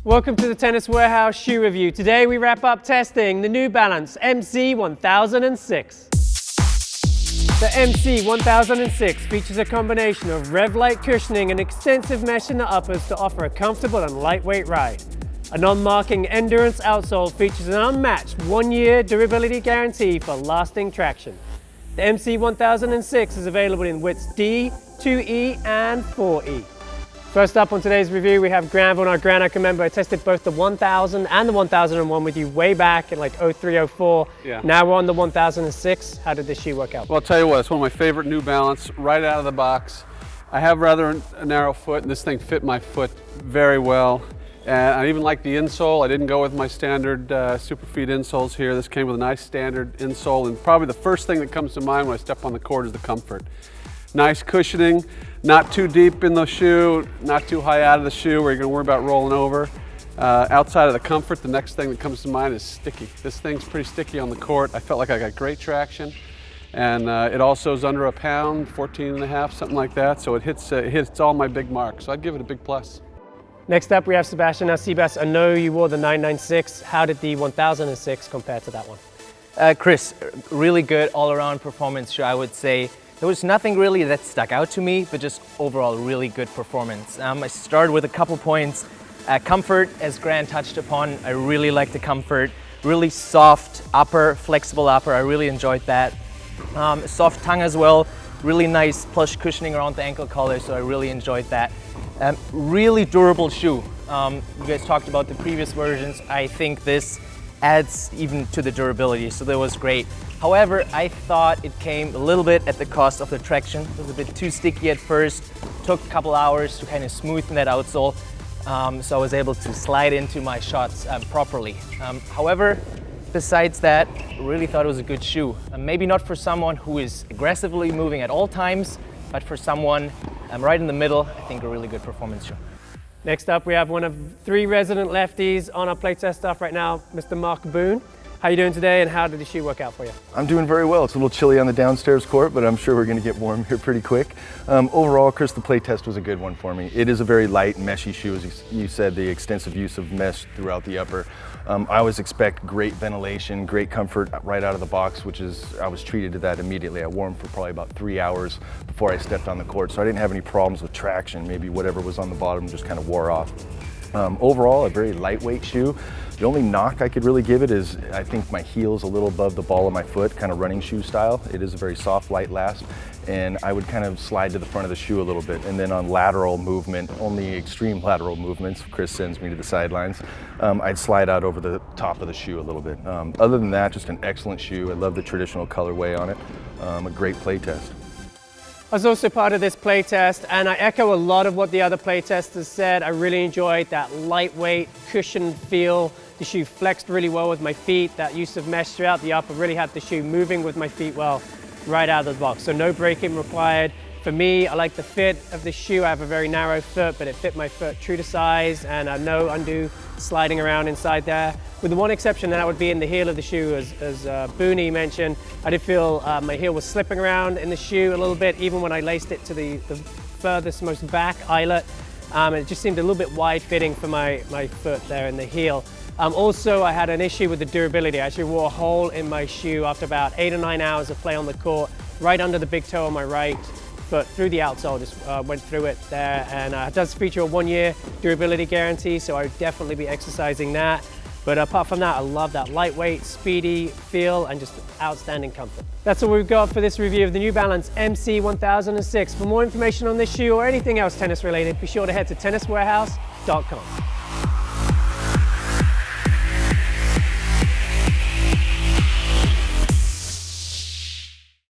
Welcome to the Tennis Warehouse shoe review. Today we wrap up testing the New Balance mc806. The mc806 features a combination of Rev-Lite cushioning and extensive mesh in the uppers to offer a comfortable and lightweight ride. A non-marking endurance outsole features an unmatched 1-year durability guarantee for lasting traction. The mc806 is available in widths D, 2E and 4E. First up on today's review, we have Granville. Now, Grant, I can remember I tested both the 1000 and the 1001 with you way back in like 03, 04. Yeah. Now we're on the 1006. How did this shoe work out? Well, I'll tell you what, it's one of my favorite New Balance right out of the box. I have rather a narrow foot, and this thing fit my foot very well. And I even like the insole. I didn't go with my standard Superfeet insoles here. This came with a nice standard insole, and probably the first thing that comes to mind when I step on the court is the comfort. Nice cushioning, not too deep in the shoe, not too high out of the shoe where you're gonna worry about rolling over. Outside of the comfort, the next thing that comes to mind is sticky. This thing's pretty sticky on the court. I felt like I got great traction. And it also is under a pound, 14 and a half, something like that. So it hits all my big marks. So I'd give it a big plus. Next up, we have Sebastian. Now, Sebas, I know you wore the 996. How did the 1006 compare to that one? Chris, really good all-around performance shoe, I would say. There was nothing really that stuck out to me, but just overall really good performance. I started with a couple points. Comfort, as Grant touched upon, I really like the comfort. Really soft upper, flexible upper, I really enjoyed that. Soft tongue as well, really nice plush cushioning around the ankle collar, so I really enjoyed that. Really durable shoe. You guys talked about the previous versions. I think this adds even to the durability, so that was great. However, I thought it came a little bit at the cost of the traction. It was a bit too sticky at first. Took a couple hours to kind of smoothen that outsole, so I was able to slide into my shots properly. However, besides that, really thought it was a good shoe. Maybe not for someone who is aggressively moving at all times, but for someone right in the middle, I think a really good performance shoe. Next up, we have one of 3 resident lefties on our playtest stuff right now, Mr. Mark Boone. How are you doing today, and how did the shoe work out for you? I'm doing very well. It's a little chilly on the downstairs court, but I'm sure we're going to get warm here pretty quick. Overall, Chris, the play test was a good one for me. It is a very light, meshy shoe, as you said, the extensive use of mesh throughout the upper. I always expect great ventilation, great comfort right out of the box, which is, I was treated to that immediately. I wore them for probably about 3 hours before I stepped on the court, so I didn't have any problems with traction. Maybe whatever was on the bottom just kind of wore off. Overall, a very lightweight shoe. The only knock I could really give it is I think my heel's a little above the ball of my foot, kind of running shoe style. It is a very soft, light last, and I would kind of slide to the front of the shoe a little bit. And then on lateral movement, only extreme lateral movements, Chris sends me to the sidelines, I'd slide out over the top of the shoe a little bit. Other than that, just an excellent shoe. I love the traditional colorway on it. A great play test. I was also part of this playtest, and I echo a lot of what the other playtesters said. I really enjoyed that lightweight, cushioned feel. The shoe flexed really well with my feet. That use of mesh throughout the upper really had the shoe moving with my feet well right out of the box. So no braking required. For me, I like the fit of the shoe. I have a very narrow foot, but it fit my foot true to size, and no undue sliding around inside there. With the one exception, that would be in the heel of the shoe, as Booney mentioned. I did feel my heel was slipping around in the shoe a little bit, even when I laced it to the furthest most back eyelet. It just seemed a little bit wide fitting for my foot there in the heel. Also, I had an issue with the durability. I actually wore a hole in my shoe after about 8 or 9 hours of play on the court, right under the big toe on my right foot, through the outsole, just went through it there. And it does feature a 1-year durability guarantee, so I would definitely be exercising that. But apart from that, I love that lightweight, speedy feel and just outstanding comfort. That's all we've got for this review of the New Balance mc806. For more information on this shoe or anything else tennis related, be sure to head to tenniswarehouse.com.